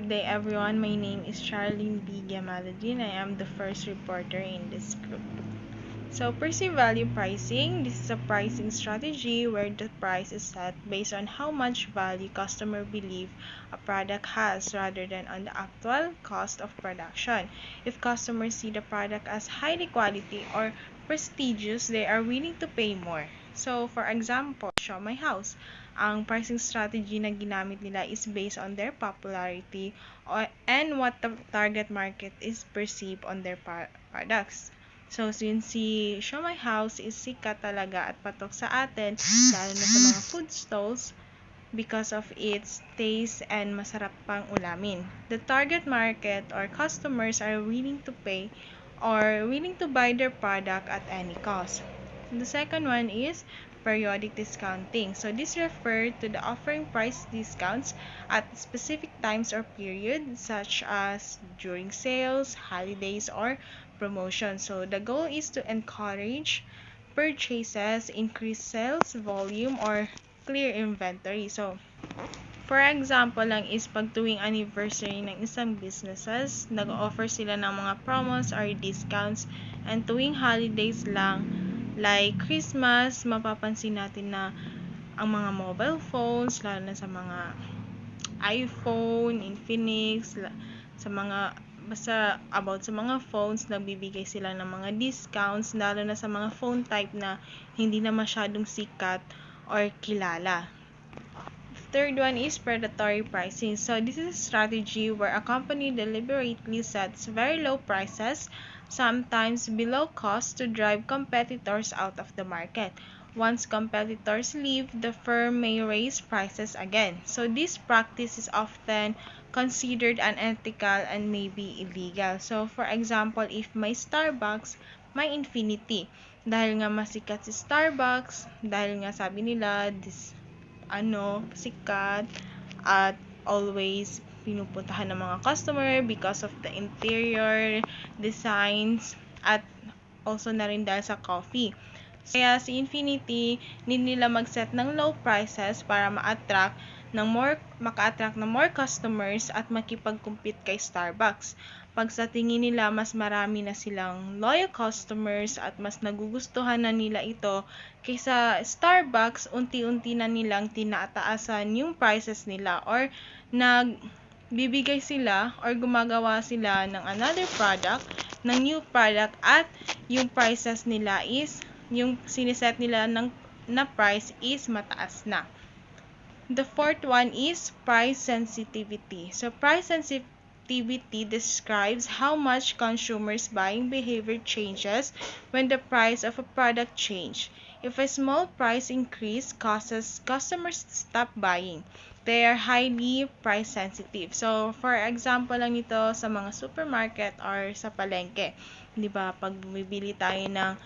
Good day everyone, my name is Charlene B. Gamaladin. I am the first reporter in this group. So perceived value pricing, this is a pricing strategy where the price is set based on how much value customer believe a product has rather than on the actual cost of production. If customers see the product as highly quality or prestigious, they are willing to pay more. So for example, Show My House. Ang pricing strategy na ginamit nila is based on their popularity and what the target market is perceived on their products. So, since si Show My House is sikat talaga at patok sa atin, lalo na sa mga food stalls, because of its taste and masarap pang ulamin. The target market or customers are willing to pay or willing to buy their product at any cost. The second one is periodic discounting. So this refers to the offering price discounts at specific times or periods such as during sales, holidays, or promotions. So the goal is to encourage purchases, increase sales volume, or clear inventory. So for example lang is pag tuwing anniversary ng isang businesses, nag-offer sila ng mga promos or discounts, and tuwing holidays lang like Christmas, mapapansin natin na ang mga mobile phones, lalo na sa mga iPhone, Infinix, sa mga basta about sa mga phones, nagbibigay sila ng mga discounts, lalo na sa mga phone type na hindi na masyadong sikat or kilala. Third one is predatory pricing. So this is a strategy where a company deliberately sets very low prices, sometimes below cost, to drive competitors out of the market. Once competitors leave, the firm may raise prices again. So this practice is often considered unethical and maybe illegal. So for example, if may Starbucks, may Infinity. Dahil nga masikat si Starbucks, dahil nga sabi nila sikat at always pinupuntahan ng mga customer because of the interior designs at also na rin dahil sa coffee. Kaya si Infinity, need nila mag-set ng low prices para maka-attract ng more customers at makipag-compete kay Starbucks. Pag sa tingin nila mas marami na silang loyal customers at mas nagugustuhan na nila ito kaysa Starbucks, unti-unti na nilang tinataasan yung prices nila or nagbibigay sila or gumagawa sila ng another product, ng new product, at yung prices nila is yung siniset nila na price is mataas na. The fourth one is price sensitivity. So price sensitivity describes how much consumers' buying behavior changes when the price of a product changes. If a small price increase causes customers to stop buying, they are highly price sensitive. So for example lang ito sa mga supermarket or sa palengke. 'Di ba? Pag bumibili tayo ng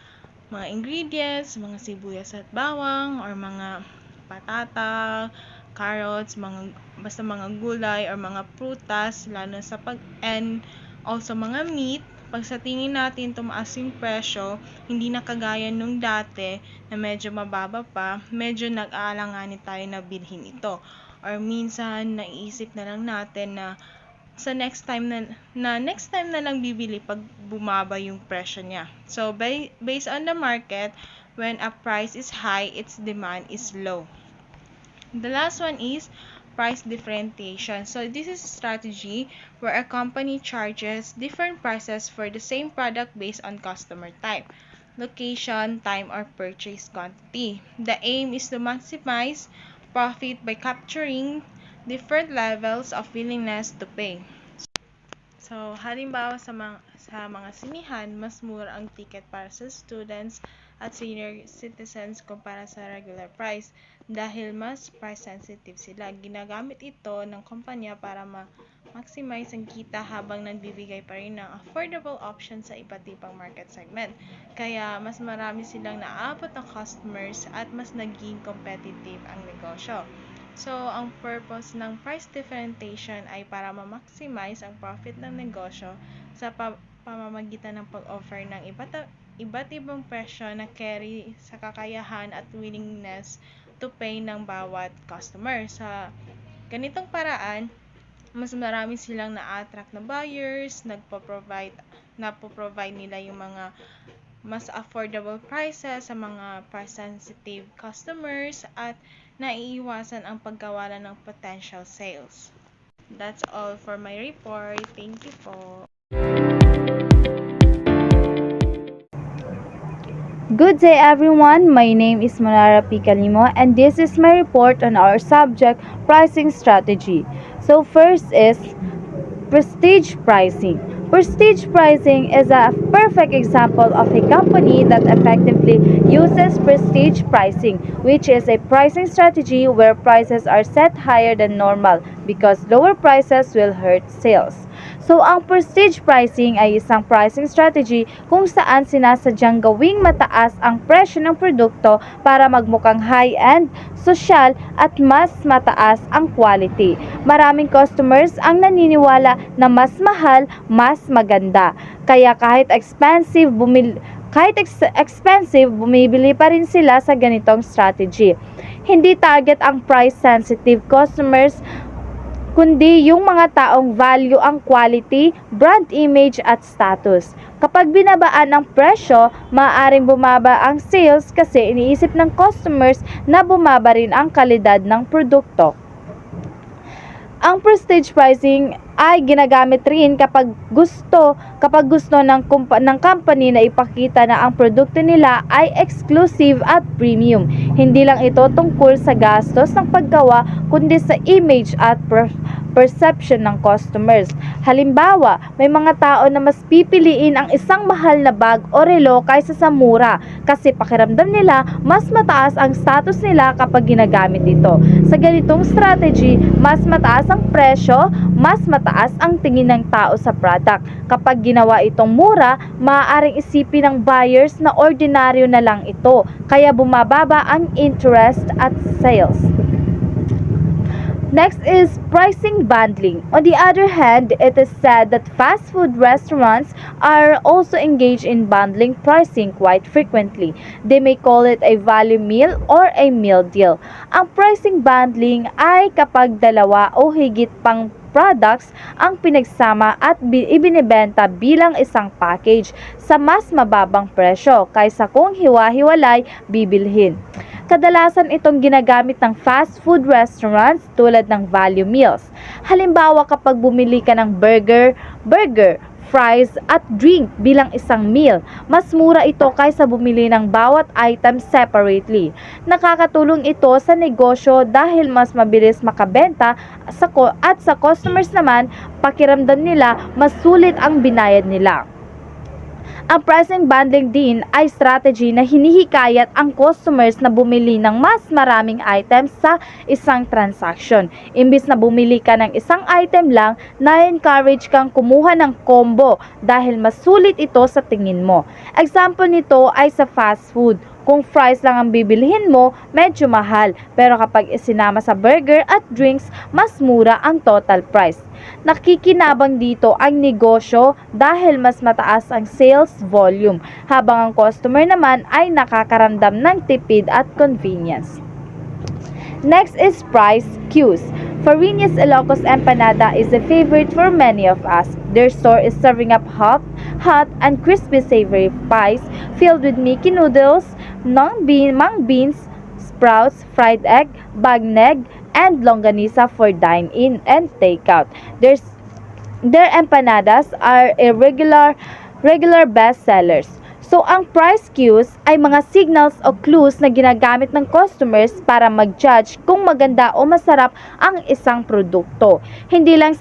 mga ingredients, mga sibuyas at bawang, or mga patata, carrots, basta mga gulay or mga prutas, lalo sa and also mga meat, pag sa tingin natin tumaas yung presyo, hindi na kagaya nung dati na medyo mababa pa, medyo nag-aalanganin tayo na bilhin ito. Or minsan naiisip na lang natin na sa next time na lang bibili pag bumaba yung presyo niya. So based on the market, when a price is high, its demand is low. The last one is price differentiation. So this is a strategy where a company charges different prices for the same product based on customer type, location, time, or purchase quantity. The aim is to maximize profit by capturing different levels of willingness to pay. So, halimbawa sa mga sinihan, mas mura ang ticket para sa students at senior citizens kumpara sa regular price dahil mas price sensitive sila. Ginagamit ito ng kumpanya para maximize ang kita habang nagbibigay pa rin ng affordable options sa iba't ibang market segment. Kaya mas marami silang naaabot ng customers at mas naging competitive ang negosyo. So, ang purpose ng price differentiation ay para ma-maximize ang profit ng negosyo sa pamamagitan ng pag-offer ng iba't ibang presyo na carry sa kakayahan at willingness to pay ng bawat customer. Sa ganitong paraan, mas marami silang na-attract na buyers, napoprovide nila yung mga mas affordable prices sa mga price-sensitive customers at naiiwasan ang pagkawalan ng potential sales. That's all for my report. Thank you po. Good day everyone, my name is Monara P. Calimo and this is my report on our subject pricing strategy. So first is prestige pricing. Prestige pricing is a perfect example of a company that effectively uses prestige pricing, which is a pricing strategy where prices are set higher than normal because lower prices will hurt sales. So, ang prestige pricing ay isang pricing strategy kung saan sinasadyang gawing mataas ang presyo ng produkto para magmukhang high-end, sosyal at mas mataas ang quality. Maraming customers ang naniniwala na mas mahal, mas maganda. Kaya kahit expensive, bumibili pa rin sila sa ganitong strategy. Hindi target ang price-sensitive customers, kundi yung mga taong value ang quality, brand image at status. Kapag binabaan ang presyo, maaaring bumaba ang sales kasi iniisip ng customers na bumaba rin ang kalidad ng produkto. Ang prestige pricing ay ginagamit rin kapag gusto ng company na ipakita na ang produkto nila ay exclusive at premium. Hindi lang ito tungkol sa gastos ng paggawa kundi sa image at perception ng customers. Halimbawa, may mga tao na mas pipiliin ang isang mahal na bag o relo kaysa sa mura kasi pakiramdam nila mas mataas ang status nila kapag ginagamit ito. Sa ganitong strategy, mas mataas ang presyo, mas mataas ang tingin ng tao sa product. Kapag ginawa itong mura, maaaring isipin ng buyers na ordinaryo na lang ito, kaya bumababa ang interest at sales. Next is pricing bundling. On the other hand, it is said that fast food restaurants are also engaged in bundling pricing quite frequently. They may call it a value meal or a meal deal. Ang pricing bundling ay kapag dalawa o higit pang products ang pinagsama at ibinebenta bilang isang package sa mas mababang presyo kaysa kung hiwa-hiwalay bibilhin. Kadalasan itong ginagamit ng fast food restaurants tulad ng value meals. Halimbawa kapag bumili ka ng burger, fries at drink bilang isang meal, mas mura ito kaysa bumili ng bawat item separately. Nakakatulong ito sa negosyo dahil mas mabilis makabenta at sa customers naman, pakiramdam nila mas sulit ang binayad nila. Ang pricing bundling din ay strategy na hinihikayat ang customers na bumili ng mas maraming items sa isang transaction. Imbis na bumili ka ng isang item lang, na-encourage kang kumuha ng combo dahil mas sulit ito sa tingin mo. Example nito ay sa fast food. Kung fries lang ang bibilhin mo, medyo mahal. Pero kapag isinama sa burger at drinks, mas mura ang total price. Nakikinabang dito ang negosyo dahil mas mataas ang sales volume, habang ang customer naman ay nakakaramdam ng tipid at convenience. Next is price cues. Farinas Ilocos Empanada is a favorite for many of us. Their store is serving up hot and crispy savory pies filled with Mickey noodles, mung beans, sprouts, fried egg, bagneg, and longanisa for dine-in and takeout. Their empanadas are a regular best sellers. So, ang price cues ay mga signals o clues na ginagamit ng customers para mag-judge kung maganda o masarap ang isang produkto. Hindi lang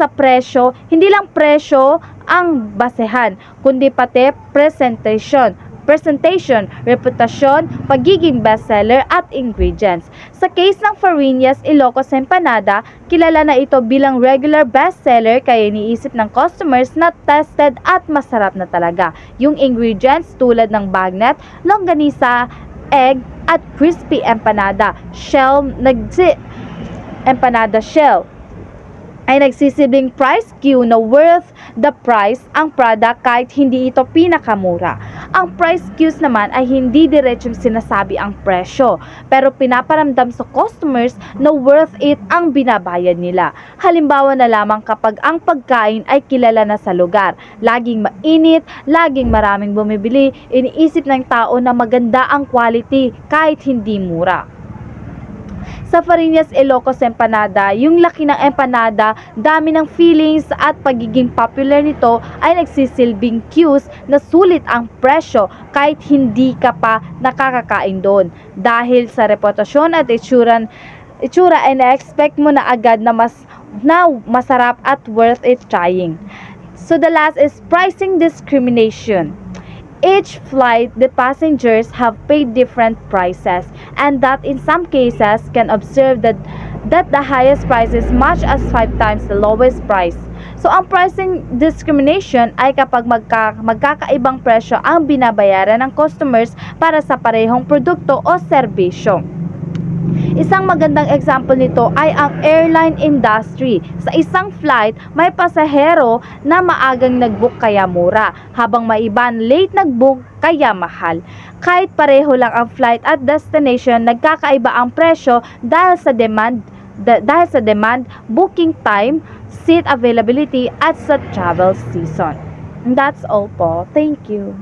presyo ang basehan, kundi pati presentation, reputasyon, pagiging bestseller at ingredients. Sa case ng Farinas Ilocos Empanada, kilala na ito bilang regular bestseller kaya iniisip ng customers na tested at masarap na talaga. Yung ingredients tulad ng bagnet, longganisa, egg at crispy empanada shell ay nagsisibling price cue na worth the price ang product kahit hindi ito pinakamura. Ang price cues naman ay hindi diretsong sinasabi ang presyo, pero pinaparamdam sa customers na worth it ang binabayad nila. Halimbawa na lamang kapag ang pagkain ay kilala na sa lugar, laging mainit, laging maraming bumibili, iniisip ng tao na maganda ang quality kahit hindi mura. Sa Farinas Ilocos Empanada, yung laki ng empanada, dami ng feelings at pagiging popular nito ay nagsisilbing cues na sulit ang presyo kahit hindi ka pa nakakakain doon. Dahil sa reputasyon at itsura ay na-expect mo na agad na masarap at worth it trying. So the last is pricing discrimination. Each flight, the passengers have paid different prices, and that in some cases can observe that the highest price is much as 5 times the lowest price. So, ang pricing discrimination ay kapag magkakaibang presyo ang binabayaran ng customers para sa parehong produkto o serbisyo. Isang magandang example nito ay ang airline industry. Sa isang flight, may pasahero na maagang nag-book kaya mura, habang may iban late nag-book kaya mahal. Kahit pareho lang ang flight at destination, nagkakaiba ang presyo dahil sa demand, booking time, seat availability at sa travel season. And that's all po. Thank you.